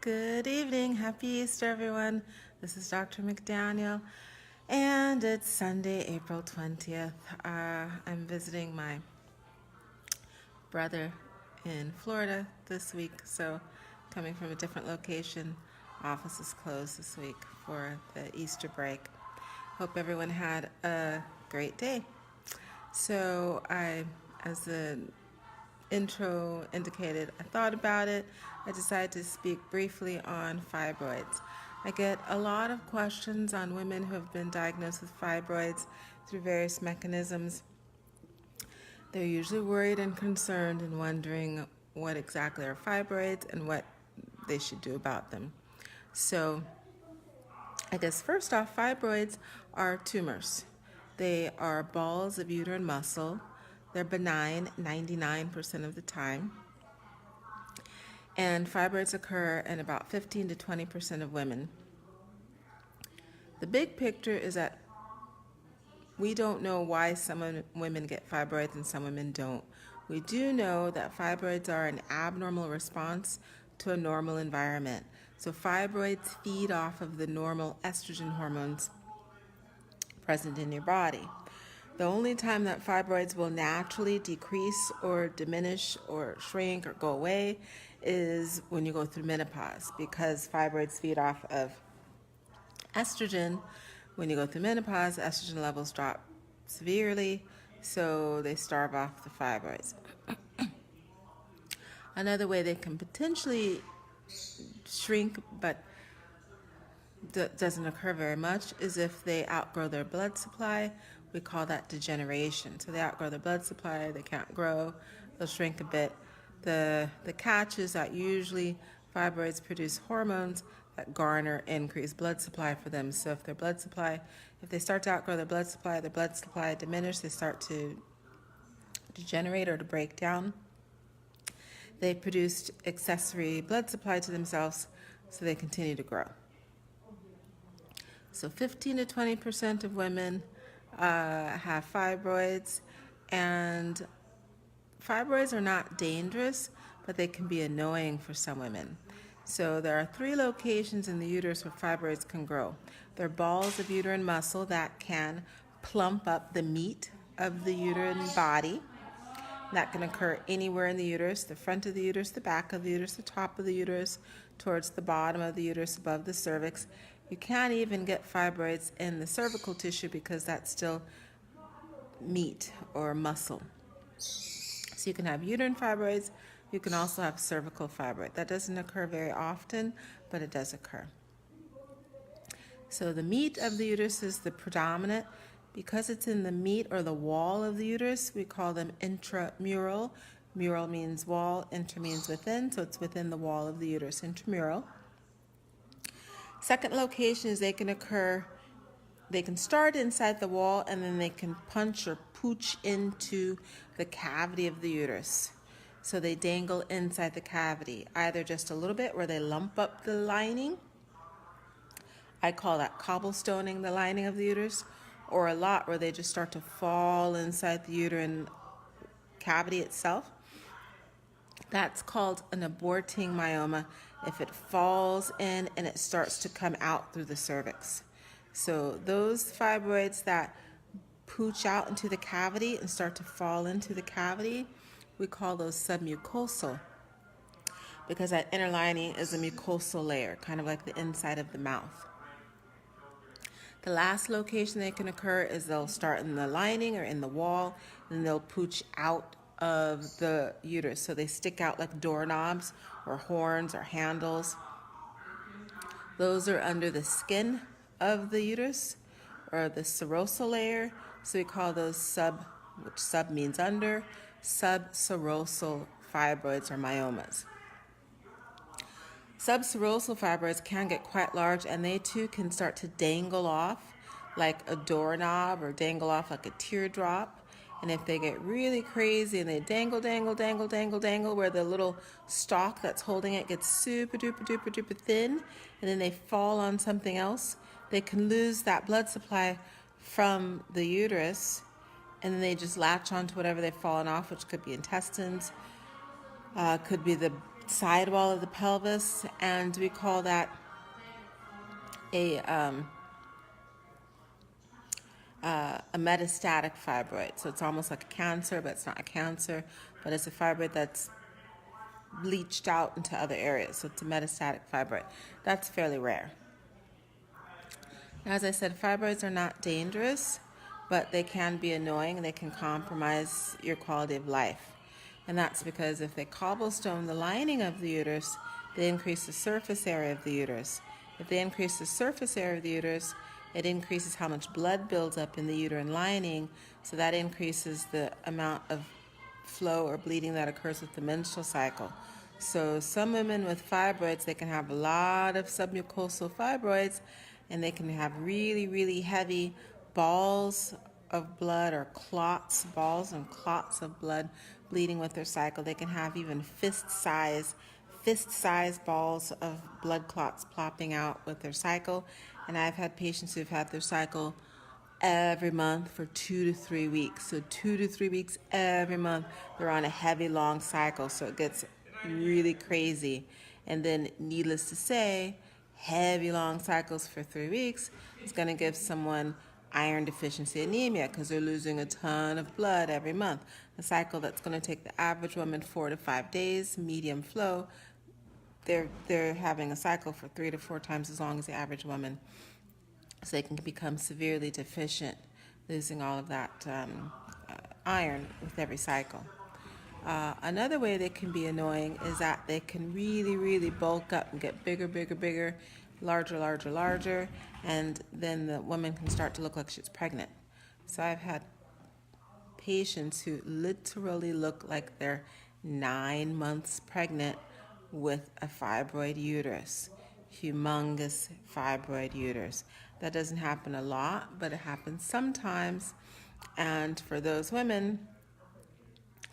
Good evening. Happy Easter, everyone. This is Dr. McDaniel, and it's Sunday, April 20th. I'm visiting my brother in Florida this week, so coming from a different location. Office is closed this week for the Easter break. Hope everyone had a great day. So as the intro indicated, I thought about it. I decided to speak briefly on fibroids. I get a lot of questions on women who have been diagnosed with fibroids through various mechanisms. They're usually worried and concerned and wondering what exactly are fibroids and what they should do about them. So I guess first off, fibroids are tumors. They are balls of uterine muscle. They're benign 99% of the time. And fibroids occur in about 15 to 20% of women. The big picture is that we don't know why some women get fibroids and some women don't. We do know that fibroids are an abnormal response to a normal environment. So fibroids feed off of the normal estrogen hormones present in your body. The only time that fibroids will naturally decrease or diminish or shrink or go away is when you go through menopause, because fibroids feed off of estrogen. When you go through menopause, estrogen levels drop severely, so they starve off the fibroids. Another way they can potentially shrink, but doesn't occur very much, is if they outgrow their blood supply. We call that degeneration. So they outgrow their blood supply, they can't grow, they'll shrink a bit. The catch is that usually fibroids produce hormones that garner increased blood supply for them. So if they start to outgrow their blood supply diminishes, they start to degenerate or to break down. They produced accessory blood supply to themselves, so they continue to grow. So 15 to 20% of women have fibroids, and fibroids are not dangerous, but they can be annoying for some women. So there are 3 locations in the uterus where fibroids can grow. They're balls of uterine muscle that can plump up the meat of the uterine body. That can occur anywhere in the uterus: the front of the uterus, the back of the uterus, the top of the uterus, towards the bottom of the uterus, above the cervix. You can't even get fibroids in the cervical tissue because that's still meat or muscle. So you can have uterine fibroids. You can also have cervical fibroid. That doesn't occur very often, but it does occur. So the meat of the uterus is the predominant. Because it's in the meat or the wall of the uterus, we call them intramural. Mural means wall, intra means within, so it's within the wall of the uterus, intramural. Second location is they can start inside the wall, and then they can punch or pooch into the cavity of the uterus. So they dangle inside the cavity, either just a little bit where they lump up the lining. I call that cobblestoning the lining of the uterus, or a lot where they just start to fall inside the uterine cavity itself. That's called an aborting myoma if it falls in and it starts to come out through the cervix. So those fibroids that pooch out into the cavity and start to fall into the cavity, we call those submucosal, because that inner lining is a mucosal layer, kind of like the inside of the mouth. The last location they can occur is they'll start in the lining or in the wall, and they'll pooch out of the uterus. So they stick out like doorknobs or horns or handles. Those are under the skin of the uterus, or the serosal layer. So we call those which sub means under, subserosal fibroids or myomas. Subserosal fibroids can get quite large, and they too can start to dangle off like a doorknob or dangle off like a teardrop. And if they get really crazy and they dangle, where the little stalk that's holding it gets super duper thin, and then they fall on something else, they can lose that blood supply from the uterus, and then they just latch onto whatever they've fallen off, which could be intestines, could be the sidewall of the pelvis, and we call that a metastatic fibroid. So it's almost like a cancer, but it's not a cancer, but it's a fibroid that's bleached out into other areas. So it's a metastatic fibroid. That's fairly rare. As I said, fibroids are not dangerous, but they can be annoying and they can compromise your quality of life. And that's because if they cobblestone the lining of the uterus, they increase the surface area of the uterus. If they increase the surface area of the uterus, it increases how much blood builds up in the uterine lining, so that increases the amount of flow or bleeding that occurs with the menstrual cycle. So some women with fibroids, they can have a lot of submucosal fibroids, and they can have really, really heavy balls of blood or clots, balls and clots of blood bleeding with their cycle. They can have even fist-sized balls of blood clots plopping out with their cycle. And I've had patients who've had their cycle every month for 2 to 3 weeks. So 2 to 3 weeks every month, they're on a heavy, long cycle. So it gets really crazy. And then, needless to say, heavy, long cycles for 3 weeks is going to give someone iron deficiency anemia because they're losing a ton of blood every month. A cycle that's going to take the average woman 4 to 5 days, medium flow. They're having a cycle for 3 to 4 times as long as the average woman. So they can become severely deficient, losing all of that iron with every cycle. Another way they can be annoying is that they can really, really bulk up and get bigger, bigger, bigger, larger, larger, larger, and then the woman can start to look like she's pregnant. So I've had patients who literally look like they're 9 months pregnant with a fibroid uterus, humongous fibroid uterus. That doesn't happen a lot, but it happens sometimes. And for those women,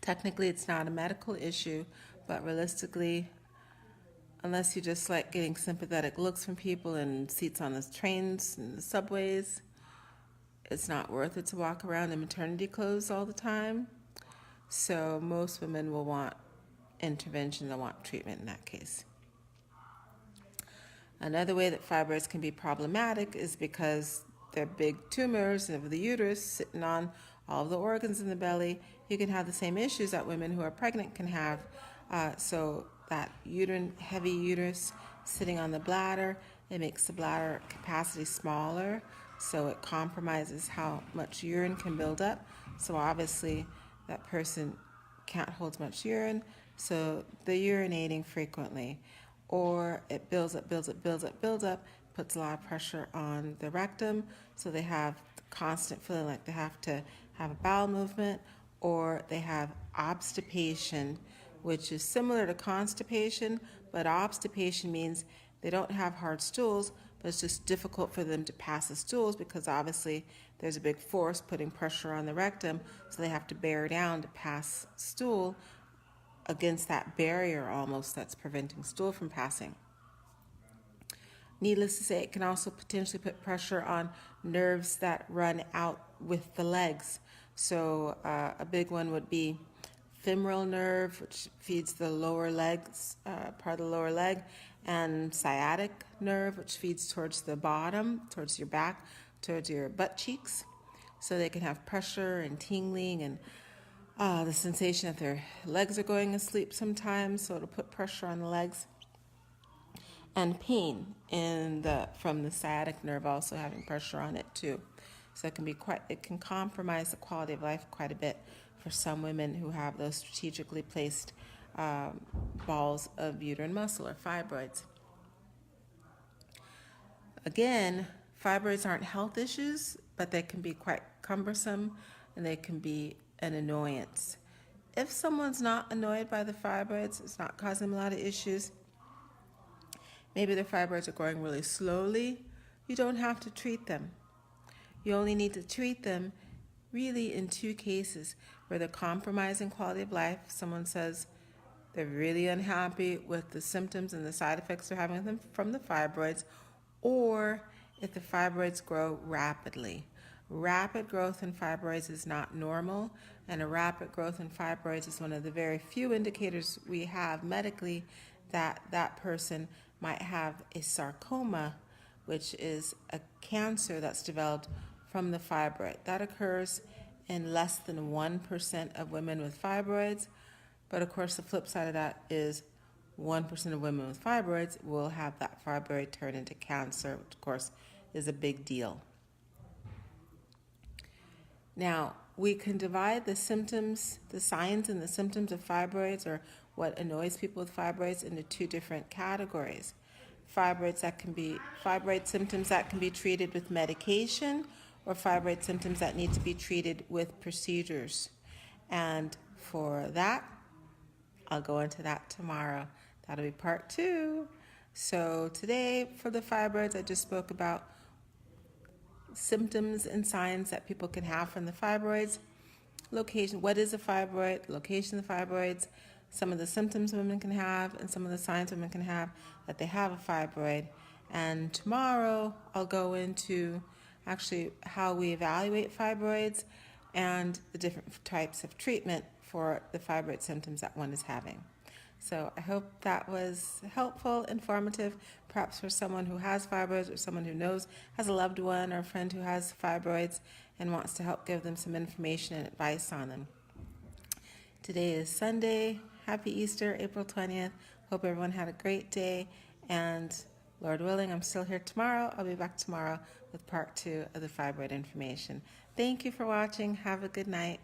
technically it's not a medical issue, but realistically, unless you just like getting sympathetic looks from people in seats on the trains and the subways, it's not worth it to walk around in maternity clothes all the time. So most women will want intervention, they'll want treatment in that case. Another way that fibroids can be problematic is because they're big tumors of the uterus sitting on all of the organs in the belly. You can have the same issues that women who are pregnant can have. So that heavy uterus sitting on the bladder, it makes the bladder capacity smaller, so it compromises how much urine can build up. So obviously that person can't hold as much urine, so they're urinating frequently. Or it builds up, puts a lot of pressure on the rectum, so they have constant feeling like they have to have a bowel movement, or they have obstipation, which is similar to constipation, but obstipation means they don't have hard stools, but it's just difficult for them to pass the stools because obviously there's a big force putting pressure on the rectum, so they have to bear down to pass stool against that barrier almost that's preventing stool from passing. Needless to say, it can also potentially put pressure on nerves that run out with the legs. So a big one would be femoral nerve, which feeds the lower legs, part of the lower leg, and sciatic nerve, which feeds towards the bottom, towards your back, towards your butt cheeks. So they can have pressure and tingling and the sensation that their legs are going asleep sometimes, so it'll put pressure on the legs. And pain from the sciatic nerve also having pressure on it too. So it can compromise the quality of life quite a bit for some women who have those strategically placed balls of uterine muscle or fibroids. Again, fibroids aren't health issues, but they can be quite cumbersome and they can be an annoyance. If someone's not annoyed by the fibroids, it's not causing them a lot of issues, maybe their fibroids are growing really slowly, you don't have to treat them. You only need to treat them really in 2 cases where they're compromising quality of life. Someone says they're really unhappy with the symptoms and the side effects they're having from the fibroids, or if the fibroids grow rapidly. Rapid growth in fibroids is not normal, and a rapid growth in fibroids is one of the very few indicators we have medically that that person might have a sarcoma, which is a cancer that's developed from the fibroid. That occurs in less than 1% of women with fibroids, but of course the flip side of that is 1% of women with fibroids will have that fibroid turn into cancer, which of course is a big deal. Now, we can divide the symptoms, the signs and the symptoms of fibroids, or what annoys people with fibroids, into two different categories. Fibroid symptoms that can be treated with medication, or fibroid symptoms that need to be treated with procedures. And for that, I'll go into that tomorrow. That'll be part 2. So today, for the fibroids, I just spoke about symptoms and signs that people can have from the fibroids. Location, what is a fibroid? Location of the fibroids, some of the symptoms women can have, and some of the signs women can have that they have a fibroid. And tomorrow I'll go into actually how we evaluate fibroids and the different types of treatment for the fibroid symptoms that one is having. So I hope that was helpful, informative, perhaps for someone who has fibroids or someone who has a loved one or a friend who has fibroids and wants to help give them some information and advice on them. Today is Sunday. Happy Easter, April 20th. Hope everyone had a great day, and Lord willing, I'm still here tomorrow. I'll be back tomorrow with part 2 of the fibroid information. Thank you for watching. Have a good night.